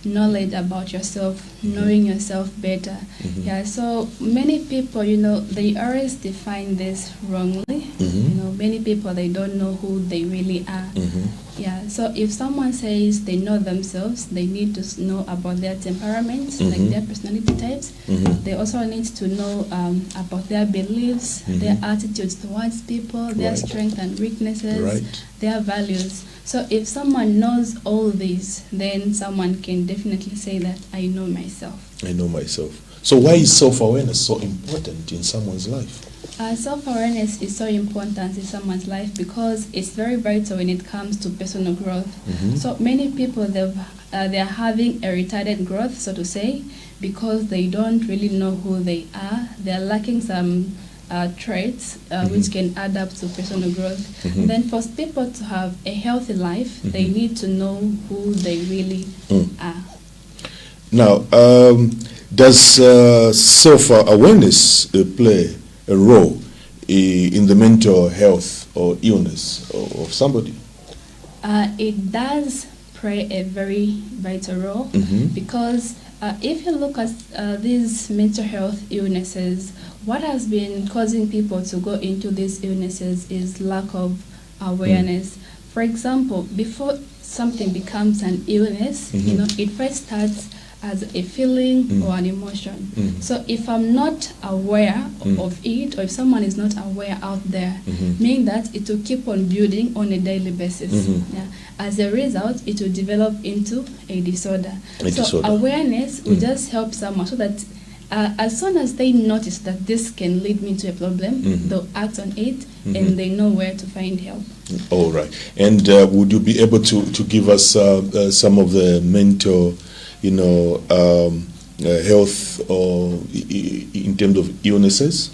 knowledge about yourself, knowing yourself better. Yeah, so many people, they always define this wrongly. Many people, they don't know who they really are. Yeah, so if someone says they know themselves, they need to know about their temperaments, like their personality types. They also need to know about their beliefs, their attitudes towards people, their strengths and weaknesses, their values. So if someone knows all these, then someone can definitely say that I know myself. I know myself. So why is self-awareness so important in someone's life? Self-awareness is so important in someone's life because it's very vital when it comes to personal growth. So many people, they're having a retarded growth, so to say, because they don't really know who they are. They're lacking some traits which can add up to personal growth. Then for people to have a healthy life, they need to know who they really are. Now, does self-awareness play a role in the mental health or illness of somebody? It does play a very vital role because if you look at these mental health illnesses, what has been causing people to go into these illnesses is lack of awareness. For example, before something becomes an illness, it first starts as a feeling or an emotion. So if I'm not aware of it, or if someone is not aware out there, meaning that it will keep on building on a daily basis. Yeah. As a result, it will develop into a disorder. So awareness will just help someone so that as soon as they notice that this can lead me to a problem, they'll act on it and they know where to find help. All right. And would you be able to give us some of the mental health or in terms of illnesses?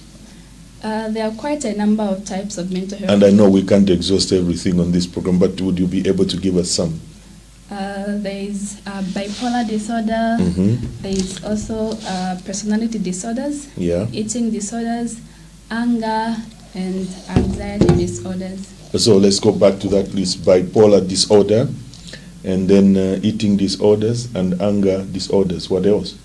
There are quite a number of types of mental health. And I know we can't exhaust everything on this program, but would you be able to give us some? There is bipolar disorder. There is also personality disorders, eating disorders, anger, and anxiety disorders. So let's go back to that list. Bipolar disorder, and then eating disorders and anger disorders. What else?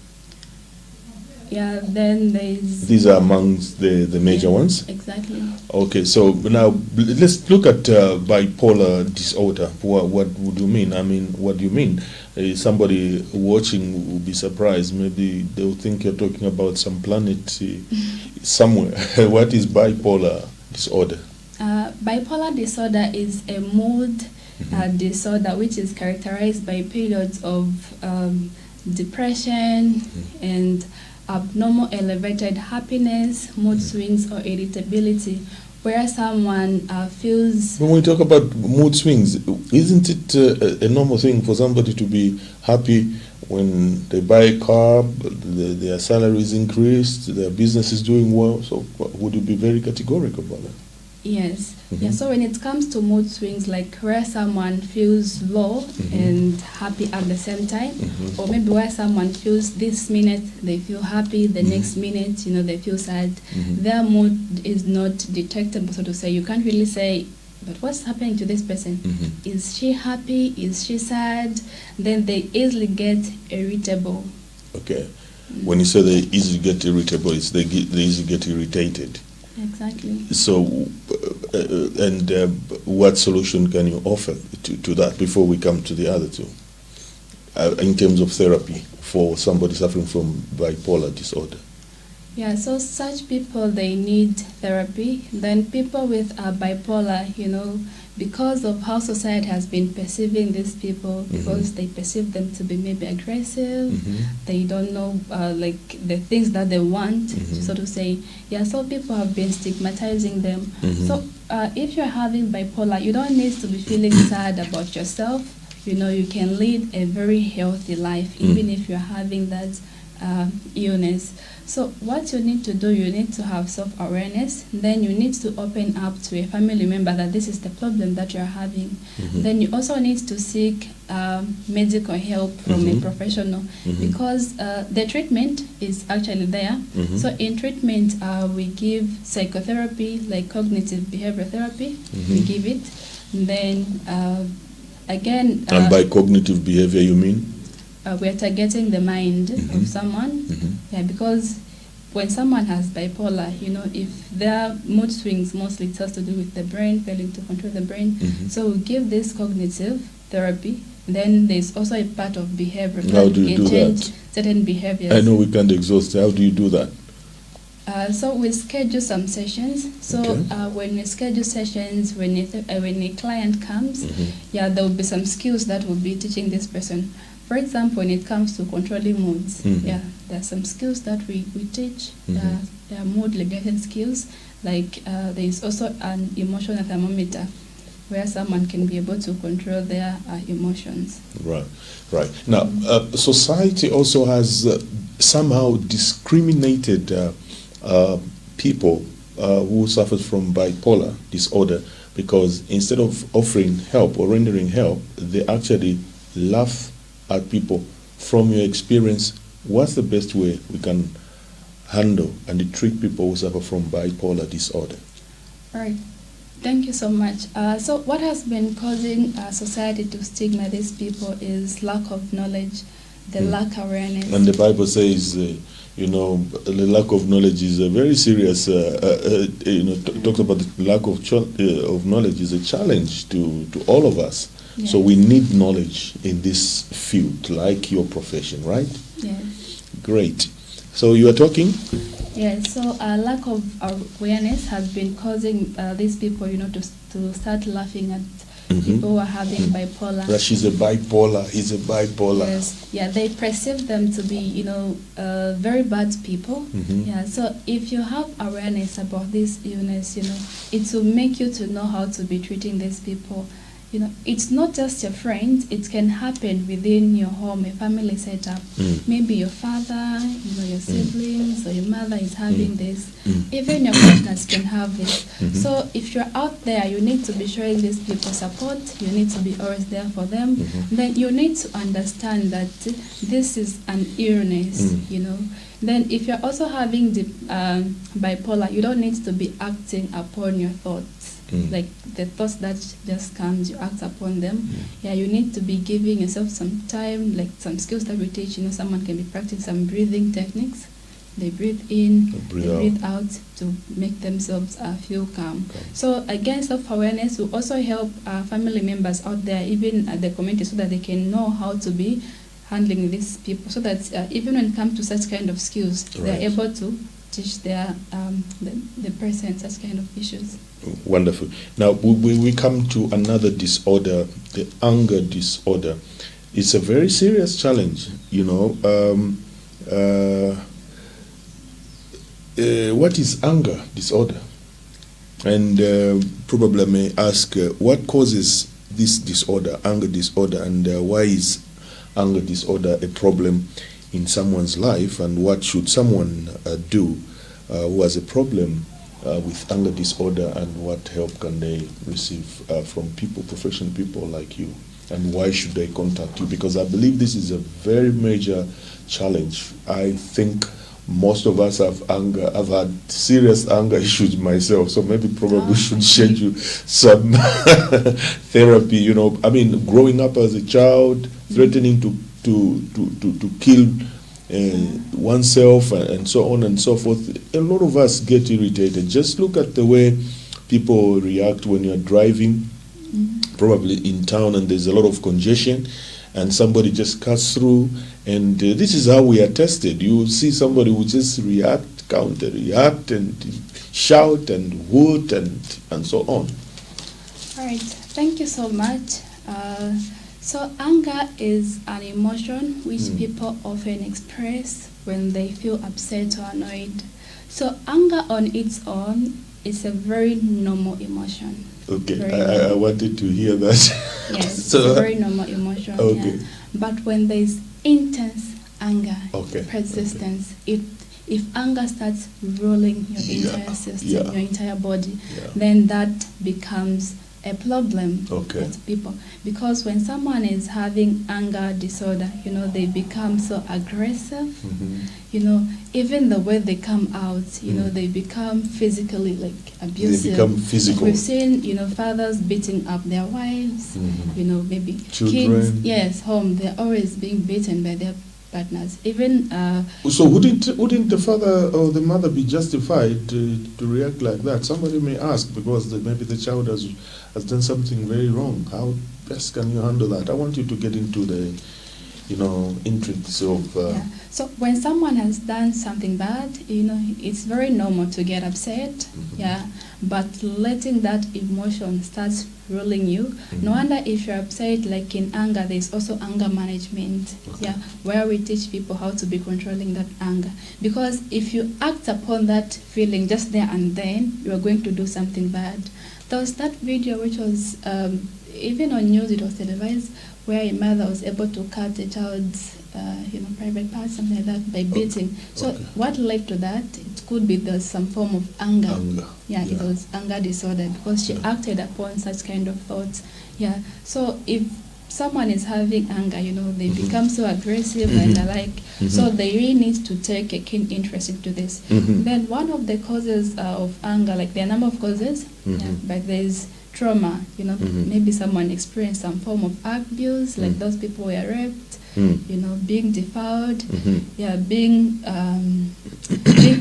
Yeah, then there's... These are amongst the major ones? Exactly. Okay, so now let's look at bipolar disorder. What would you mean? I mean, what do you mean? Somebody watching will be surprised. Maybe they'll think you're talking about some planet somewhere. What is bipolar disorder? Bipolar disorder is a mood disorder which is characterized by periods of depression and abnormal elevated happiness, mood swings, or irritability, where someone feels... When we talk about mood swings, isn't it a normal thing for somebody to be happy when they buy a car, their salary is increased, their business is doing well? So would you be very categorical about that? Yes. Yeah, so when it comes to mood swings, like where someone feels low and happy at the same time, or maybe where someone feels this minute they feel happy, the next minute, they feel sad, their mood is not detectable, so to say. You can't really say, but what's happening to this person? Is she happy? Is she sad? Then they easily get irritable. Okay. When you say they easily get irritable, it's they easily get irritated. Exactly. So, what solution can you offer to that before we come to the other two? In terms of therapy for somebody suffering from bipolar disorder? Yeah, so such people, they need therapy. Then people with bipolar, because of how society has been perceiving these people, because they perceive them to be maybe aggressive, they don't know like the things that they want, so to say. Yeah, so people have been stigmatizing them. So if you're having bipolar, you don't need to be feeling sad about yourself. You can lead a very healthy life, even if you're having that illness. So what you need to do, you need to have self-awareness. Then you need to open up to a family member that this is the problem that you're having. Then you also need to seek medical help from a professional, because the treatment is actually there. So in treatment, we give psychotherapy, like cognitive behavioral therapy. We give it. And then again... and by cognitive behavior, you mean? we are targeting the mind Mhm. of someone. Mhm. Yeah, because when someone has bipolar, if their mood swings, mostly it has to do with the brain, failing to control the brain. Mhm. So we give this cognitive therapy. Then there's also a part of behavior. How do you do change that? certain behaviors. I know we can't exhaust. How do you do that? So we schedule some sessions. So Okay. when we schedule sessions, when a client comes, Mhm. there will be some skills that we'll be teaching this person. For example, when it comes to controlling moods, Mhm. there are some skills that we teach. Mhm. There are mood regulation skills. Like there is also an emotional thermometer where someone can be able to control their emotions. Right, right. Now, society also has somehow discriminated people who suffer from bipolar disorder, because instead of offering help or rendering help, they actually laugh at people. From your experience, what's the best way we can handle and treat people who suffer from bipolar disorder? All right. Thank you so much. So what has been causing society to stigma these people is lack of knowledge, the lack of awareness. And the Bible says, the lack of knowledge is a very serious, talks about the lack of knowledge is a challenge to all of us. Yes. So we need knowledge in this field, like your profession, right? Yes. Great. So you are talking? Yes, so lack of awareness has been causing these people, to start laughing at people who are having bipolar. That she's a bipolar, he's a bipolar. Yes, they perceive them to be, very bad people. Mhm. Yeah, so if you have awareness about this illness, it will make you to know how to be treating these people. It's not just your friends, it can happen within your home, a family setup. Maybe your father, your siblings, or your mother is having this. Even your partners can have this. So if you're out there, you need to be showing these people support, you need to be always there for them. Then you need to understand that this is an illness, Then if you're also having the bipolar, you don't need to be acting upon your thoughts. Like the thoughts that just comes, you act upon them. You need to be giving yourself some time, like some skills that we teach. Someone can be practicing some breathing techniques. They breathe in, they breathe out to make themselves feel calm. So again, self-awareness will also help family members out there, even at the community, so that they can know how to be handling these people, so that even when it comes to such kind of skills, they're able to teach their the person such kind of issues. Wonderful. Now we come to another disorder, the anger disorder. It's a very serious challenge. What is anger disorder? And probably I may ask, what causes this disorder, anger disorder, and why is anger disorder a problem in someone's life, and what should someone do who has a problem with anger disorder, and what help can they receive from people, professional people like you, and why should they contact you? Because I believe this is a very major challenge. I think most of us have anger. I've had serious anger issues myself, so maybe probably should schedule some therapy. I mean, growing up as a child, threatening to kill oneself and so on and so forth. A lot of us get irritated. Just look at the way people react when you're driving, probably in town, and there's a lot of congestion, and somebody just cuts through, and this is how we are tested. You see somebody who just react, counter-react, and shout and hoot and so on. All right, thank you so much. So anger is an emotion which people often express when they feel upset or annoyed. So anger on its own is a very normal emotion. Okay, I wanted to hear that. Yes, So, it's a very normal emotion. okay. Yeah. But when there is intense anger, persistence, if anger starts ruling your entire system, your entire body, then that becomes a problem Okay. with people, because when someone is having anger disorder, they become so aggressive. Even the way they come out, they become physically like abusive. They become physical. We've seen, fathers beating up their wives, maybe Children. kids, yes, home, they're always being beaten by their partners. Even So wouldn't the father or the mother be justified to react like that? Somebody may ask, because maybe the child has done something very wrong. How best can you handle that? I want you to get into the intricacies of So when someone has done something bad, it's very normal to get upset. But letting that emotion start ruling you. No wonder if you're upset, like in anger, there's also anger management. Where we teach people how to be controlling that anger. Because if you act upon that feeling just there and then, you are going to do something bad. There was that video which was even on news, it was televised, where a mother was able to cut a child's private parts, something like that, by beating. So what led to that? It could be there's some form of anger. It was anger disorder, because she acted upon such kind of thoughts. So if someone is having anger, they become so aggressive and the like. So they really need to take a keen interest into this. Then one of the causes of anger, like there are a number of causes, but there's trauma. Maybe someone experienced some form of abuse, like those people were raped. Being defiled, being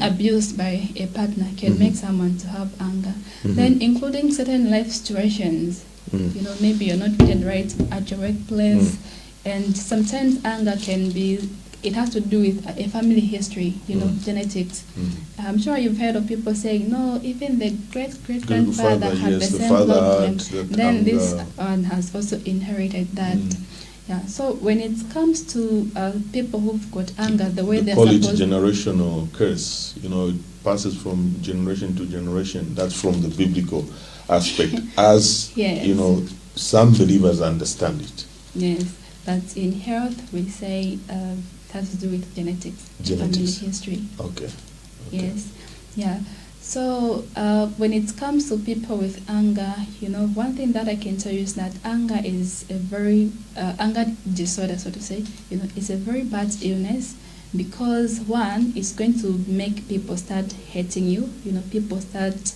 abused by a partner can make someone to have anger. Then including certain life situations, maybe you're not treated right at your workplace, and sometimes anger it has to do with a family history, genetics. I'm sure you've heard of people saying, no, even the great-great-grandfather had the same problem. Then this one has also inherited that. So when it comes to people who've got anger, the way they're supposed... Call it generational curse. It passes from generation to generation. That's from the biblical aspect, as, some believers understand it. Yes, but in health, we say it has to do with genetics. Family history. Okay. Yes, So when it comes to people with anger, one thing that I can tell you is that anger is a very, anger disorder, so to say, it's a very bad illness, because one, it's going to make people start hating you, people start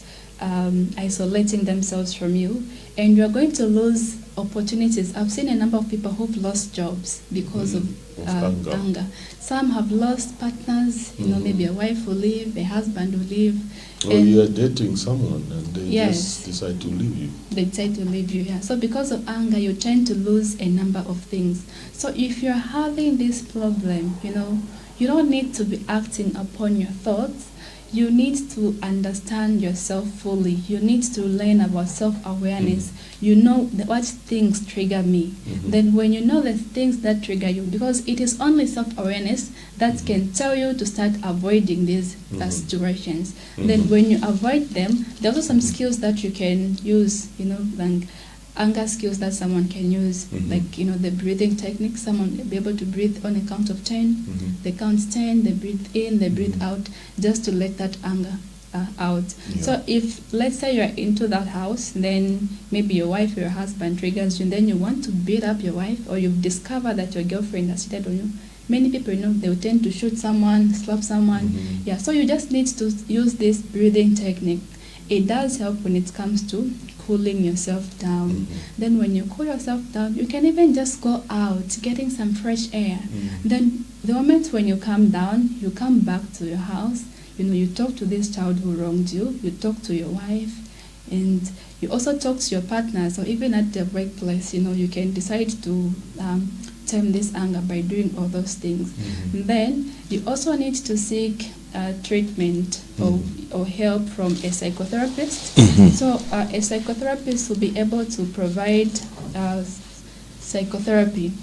isolating themselves from you, and you're going to lose opportunities. I've seen a number of people who've lost jobs because of anger. Some have lost partners, maybe a wife will leave, a husband will leave. Or you are dating someone and they just decide to leave you. They decide to leave you, So because of anger, you tend to lose a number of things. So if you're having this problem, you don't need to be acting upon your thoughts. You need to understand yourself fully. You need to learn about self-awareness. You know what things trigger me. Then when you know the things that trigger you, because it is only self-awareness that can tell you to start avoiding these situations. Then when you avoid them, there are also some skills that you can use, like anger skills that someone can use, like, the breathing technique. Someone will be able to breathe on a count of 10. They count 10, they breathe in, they breathe out, just to let that anger out. So if, let's say you're into that house, then maybe your wife or your husband triggers you, and then you want to beat up your wife, or you've discovered that your girlfriend has cheated on you. Many people, they will tend to shoot someone, slap someone. So you just need to use this breathing technique. It does help when it comes to cooling yourself down. Then when you cool yourself down, you can even just go out, getting some fresh air. Then the moment when you calm down, you come back to your house, you talk to this child who wronged you, you talk to your wife, and you also talk to your partner. So even at the workplace, you can decide to tame this anger by doing all those things. And then you also need to seek treatment or help from a psychotherapist. So a psychotherapist will be able to provide psychotherapy,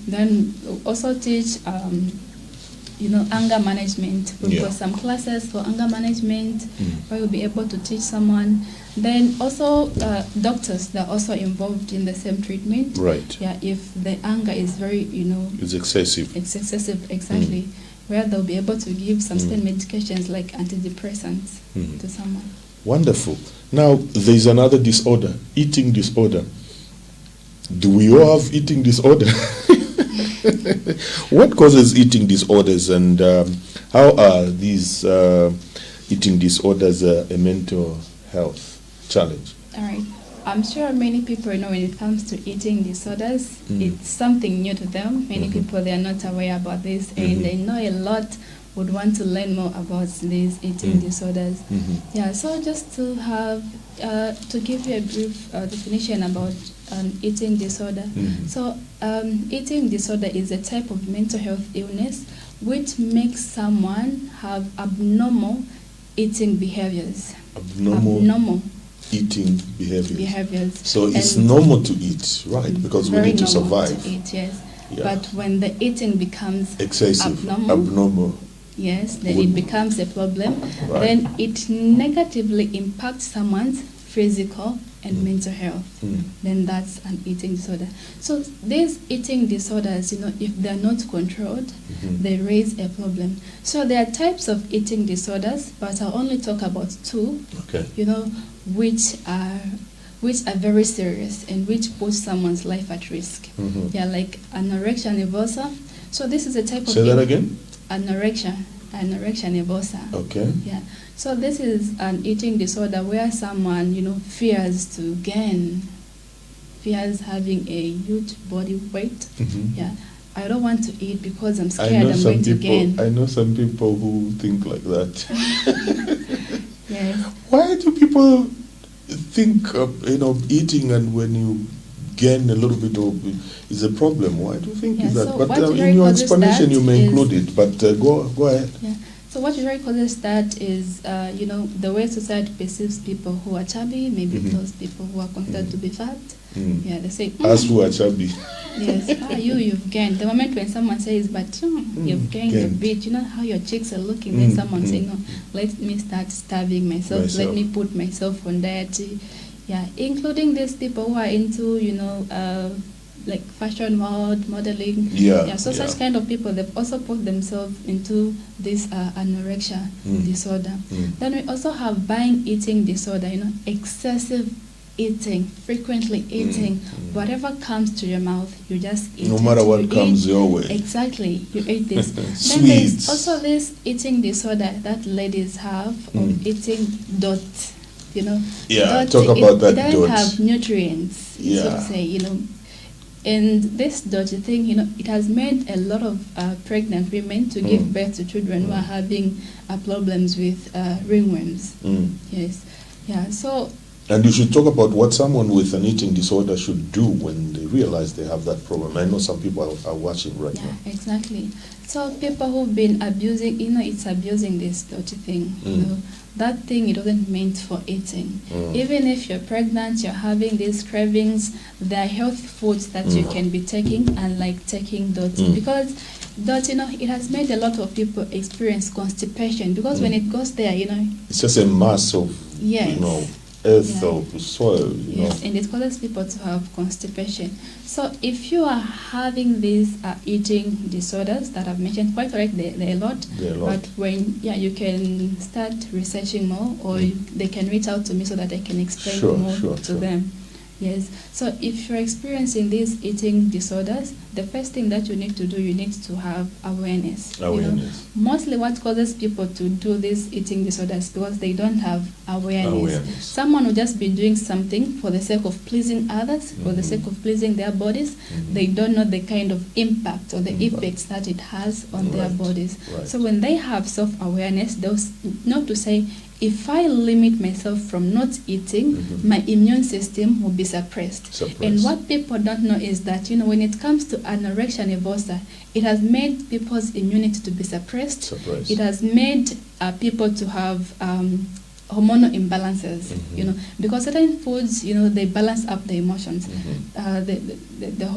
then also teach anger management. We've got some classes for anger management where you'll be able to teach someone. Then also doctors that are also involved in the same treatment. Right. If the anger is very, it's excessive. It's excessive, exactly. Where they'll be able to give some certain medications like antidepressants to someone. Wonderful. Now, there's another disorder, eating disorder. Do we all have eating disorder? What causes eating disorders, and how are these eating disorders a mental health challenge? All right. I'm sure many people know when it comes to eating disorders, it's something new to them. Many people, they are not aware about this, and they know a lot would want to learn more about these eating disorders. Yeah, so just to have, to give you a brief definition about eating disorder. So eating disorder is a type of mental health illness which makes someone have abnormal eating behaviors. Abnormal eating behaviors. So it's And normal to eat, right? Because we very need to normal survive. to eat, yes. Yeah. But when the eating becomes Excessive, abnormal, yes, then it becomes a problem. Right. Then it negatively impacts someone's physical and mental health. Then that's an eating disorder. So these eating disorders, if they're not controlled, they raise a problem. So there are types of eating disorders, but I'll only talk about two. Okay. Which are very serious and which put someone's life at risk. Yeah, like anorexia nervosa. So this is a type of Say that again. Anorexia nervosa. Okay. Yeah. So this is an eating disorder where someone, fears having a huge body weight. Yeah. I don't want to eat because I'm scared I'm going to gain. I know some people who think like that. Yes. Why do people think eating and when you gain a little bit is a problem? Why do you think is that? So but what in your explanation you may is, include it. But go ahead. Yeah. So what usually causes that is, the way society perceives people who are chubby, maybe those people who are considered to be fat. Yeah, they say, Us who are chubby. Yes, you've gained. The moment when someone says, but you've gained a bit, how your cheeks are looking, then someone saying, no, let me start starving myself, let me put myself on diet. Yeah, including these people who are into, like fashion world, modeling. So such kind of people, they've also put themselves into this anorexia disorder. Then we also have buying eating disorder, excessive eating, frequently eating. Whatever comes to your mouth, you just eat. No matter what comes your way. Exactly, you eat this. Then Sweets. there's also this eating disorder that ladies have of eating dot. Yeah, talk about that It doesn't dot. have nutrients, so to say, And this dirty thing, it has made a lot of pregnant women to give birth to children who are having problems with ringworms. Yes, yeah. So. And you should talk about what someone with an eating disorder should do when they realize they have that problem. I know some people are watching right now. Exactly. So people who've been abusing, it's abusing this dirty thing. That thing, it wasn't meant for eating. Even if you're pregnant, you're having these cravings, there are healthy foods that you can be taking, and like taking dirty. Because dirty, it has made a lot of people experience constipation, because when it goes there, it's just a mass of, earth or soil, Yes, and it causes people to have constipation. So if you are having these eating disorders that I've mentioned, quite correct, they're a lot. But when, you can start researching more, or they can reach out to me so that I can explain more to them. Yes. So if you're experiencing these eating disorders, the first thing that you need to do, you need to have awareness. Mostly what causes people to do these eating disorders because they don't have awareness. Someone will just be doing something for the sake of pleasing others, for the sake of pleasing their bodies. They don't know the kind of impact or the effects that it has on their bodies. So when they have self-awareness, they'll know to say, if I limit myself from not eating, my immune system will be suppressed. And what people don't know is that, when it comes to anorexia nervosa, it has made people's immunity to be suppressed. It has made people to have hormonal imbalances, because certain foods, they balance up the emotions, the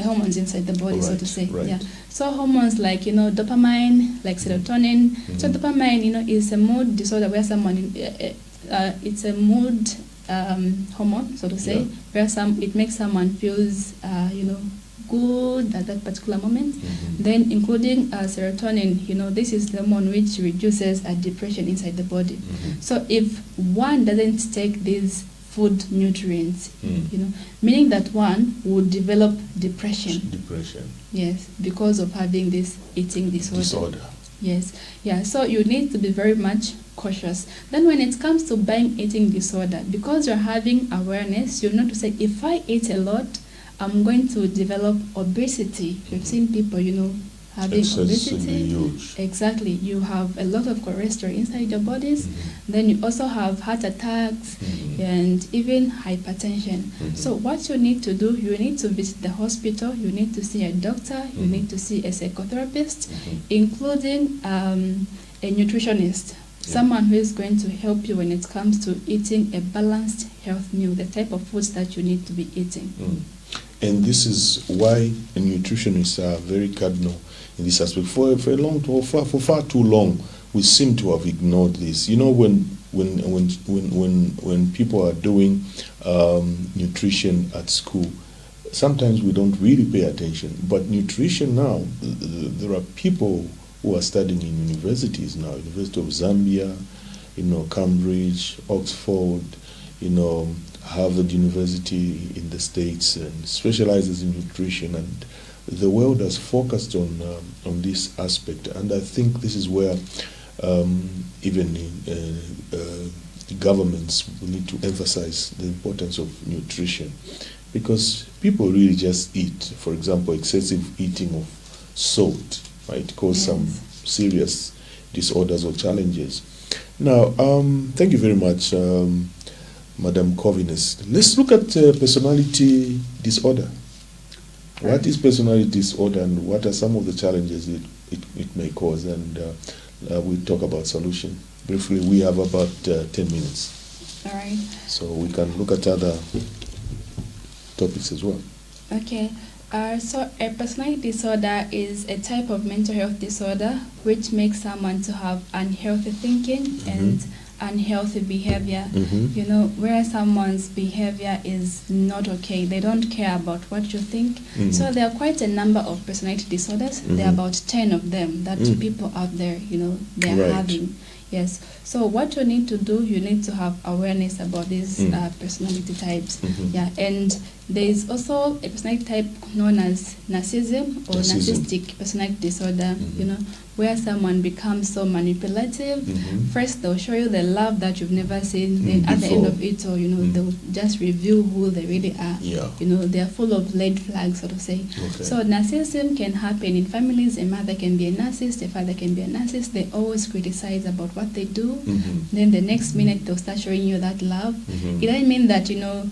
hormones inside the body, so to say. Yeah. So hormones like, dopamine, like serotonin. So dopamine, is a mood disorder where someone, it's a mood hormone, so to say, where it makes someone feels, good at that particular moment. Then including serotonin, this is the hormone which reduces depression inside the body. So if one doesn't take these food nutrients, meaning that one would develop depression. Yes, because of having this eating disorder. Yes, yeah. So you need to be very much cautious. Then when it comes to buying eating disorder, because you're having awareness, you know to say, if I eat a lot, I'm going to develop obesity. We've seen people, having obesity. Huge. Exactly. You have a lot of cholesterol inside your bodies. Then you also have heart attacks and even hypertension. So what you need to do, you need to visit the hospital, you need to see a doctor, you need to see a psychotherapist, including a nutritionist, someone who is going to help you when it comes to eating a balanced health meal, the type of foods that you need to be eating. And this is why nutritionists are very cardinal in this aspect. For far too long, we seem to have ignored this. When people are doing nutrition at school, sometimes we don't really pay attention. But nutrition now, there are people who are studying in universities now, University of Zambia, Cambridge, Oxford, Harvard University in the States, and specializes in nutrition, and the world has focused on this aspect. And I think this is where even governments need to emphasize the importance of nutrition, because people really just eat. For example, excessive eating of salt might cause some serious disorders or challenges. Now, thank you very much, Madam Corvinus. Let's look at personality disorder. What is personality disorder, and what are some of the challenges it may cause? And we'll talk about solution. Briefly, we have about 10 minutes. All right. So we can look at other topics as well. Okay. So a personality disorder is a type of mental health disorder which makes someone to have unhealthy thinking and unhealthy behavior, where someone's behavior is not okay. They don't care about what you think. So there are quite a number of personality disorders. There are about 10 of them that people out there, they are having. Yes. So what you need to do, you need to have awareness about these personality types. Yeah. And there is also a personality type known as narcissism or narcissistic personality disorder, where someone becomes so manipulative. First, they'll show you the love that you've never seen. Then at the end of it all, they'll just reveal who they really are. They're full of red flags, so to say. So narcissism can happen in families. A mother can be a narcissist, a father can be a narcissist. They always criticize about what they do. Then the next minute, they'll start showing you that love. It doesn't mean that,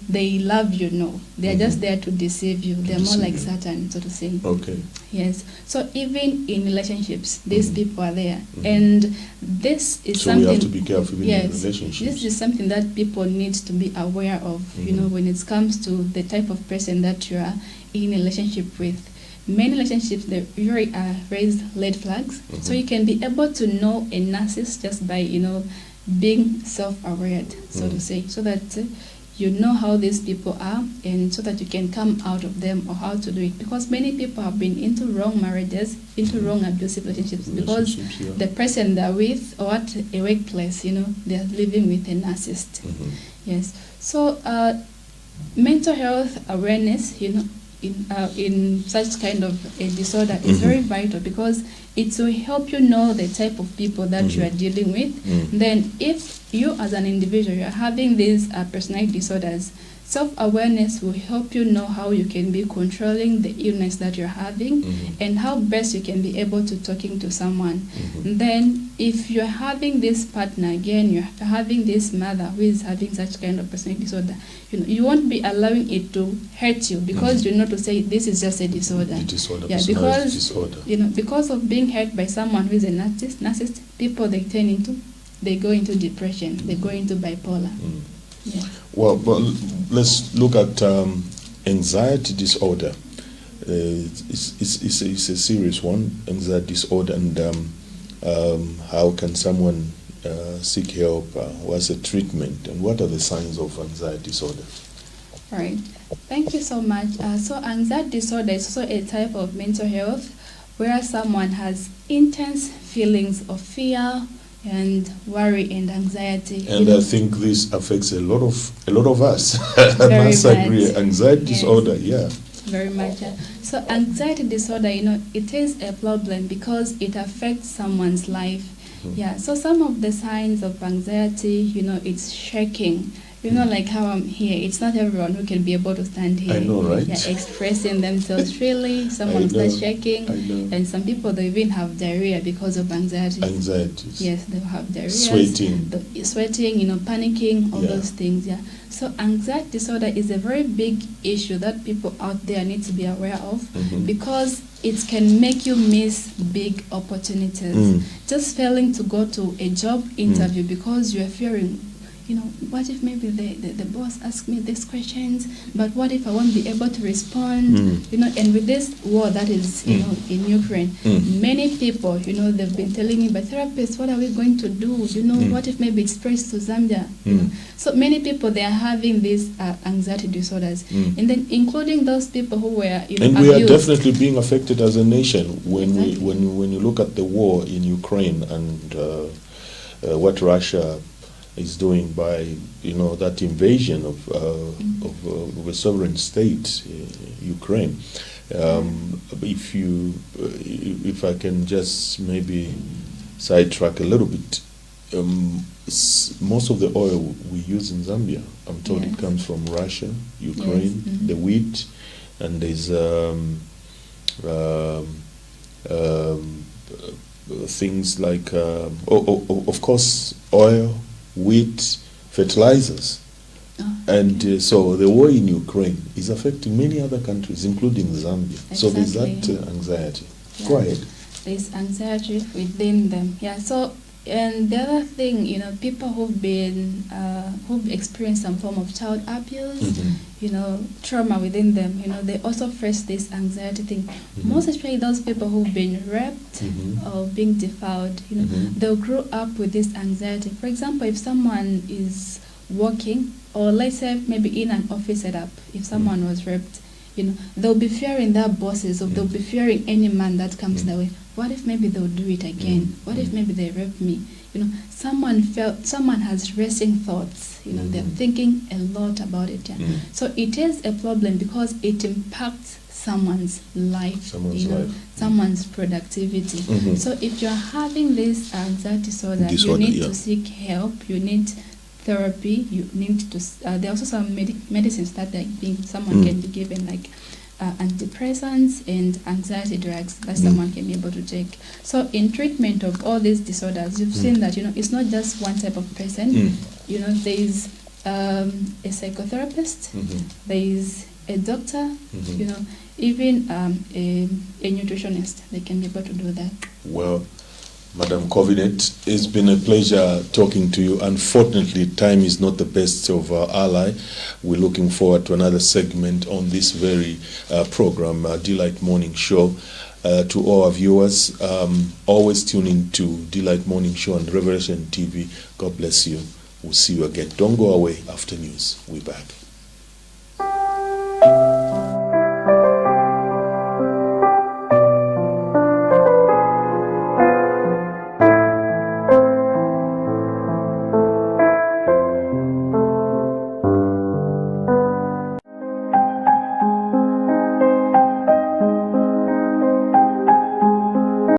they love you, no. They're just there to deceive you. They're more like Satan, so to say. Okay. Yes. So even in relationships, these people are there. And this is so something... we have to be careful in relationships. This is something that people need to be aware of, when it comes to the type of person that you are in a relationship with. Many relationships, they usually raise red flags. So you can be able to know a narcissist just by, being self-aware, so to say, so that you know how these people are, and so that you can come out of them or how to do it. Because many people have been into wrong marriages, into wrong abusive relationships, because the person they're with or at a workplace, they're living with a narcissist. Yes. So mental health awareness, in such kind of a disorder is very vital, because it will help you know the type of people that you are dealing with. Then if you as an individual, you're having these personality disorders, self-awareness will help you know how you can be controlling the illness that you're having and how best you can be able to talking to someone. Then if you're having this partner, again, you're having this mother who is having such kind of personality disorder, you won't be allowing it to hurt you, because you know to say this is just a disorder. Because of being hurt by someone who is a narcissist, people they go into depression, they go into bipolar. Well, let's look at anxiety disorder. It's a serious one, anxiety disorder, and how can someone seek help? What's the treatment, and what are the signs of anxiety disorder? All right. Thank you so much. So anxiety disorder is also a type of mental health where someone has intense feelings of fear and worry and anxiety. And I think this affects a lot of us. I Very must agree. much. Anxiety Yes. disorder, yeah. Very much. So anxiety disorder, it is a problem because it affects someone's life. Yeah. So some of the signs of anxiety, it's shaking. Like how I'm here. It's not everyone who can be able to stand here. I know, right? Yeah, expressing themselves freely. Someone I know, starts shaking. I know. And some people, they even have diarrhea because of anxiety. Anxieties. Yes, they'll have diarrhea. Sweating. Sweating, panicking, all Yeah. those things, yeah. So anxiety disorder is a very big issue that people out there need to be aware of Mhm. because it can make you miss big opportunities. Mm. Just failing to go to a job interview because you're fearing, what if maybe the boss asks me these questions, but what if I won't be able to respond? And with this war that is, in Ukraine, many people, they've been telling me, but therapists, what are we going to do? What if maybe it spreads to Zambia? So many people, they are having these anxiety disorders, and then including those people who were, And we are abused. definitely being affected as a nation when Exactly. when you look at the war in Ukraine and what Russia is doing by that invasion of a sovereign state, Ukraine. If I can just maybe sidetrack a little bit, most of the oil we use in Zambia, I'm told Yes. it comes from Russia, Ukraine, Yes. Mhm. the wheat, and there's things like, of course, oil, wheat, fertilizers. And so the war in Ukraine is affecting many other countries, including Zambia. So there's that Exactly. anxiety. Yeah. Go ahead. There's anxiety within them. Yeah. So, and the other thing, people who've experienced some form of child abuse, trauma within them, they also face this anxiety thing. Most especially those people who've been raped or being defiled, they'll grow up with this anxiety. For example, if someone is working, or let's say maybe in an office setup, if someone was raped, they'll be fearing their bosses, or they'll be fearing any man that comes their way. What if maybe they'll do it again? What if maybe they rape me? Someone has racing thoughts. They're thinking a lot about it. Yeah. So it is a problem because it impacts someone's life, someone's productivity. So if you're having this anxiety disorder, you need to seek help. You need therapy. You need to. There are also some medicines that someone can be given, like antidepressants and anxiety drugs that someone can be able to take. So in treatment of all these disorders, you've seen that it's not just one type of person. There is a psychotherapist, there is a doctor, even a nutritionist. They can be able to do that. Well, Madam Covenant, it's been a pleasure talking to you. Unfortunately, time is not the best of our ally. We're looking forward to another segment on this very program, Delight Morning Show. To all our viewers, always tune in to Delight Morning Show on Revelation TV. God bless you. We'll see you again. Don't go away after news. We're back.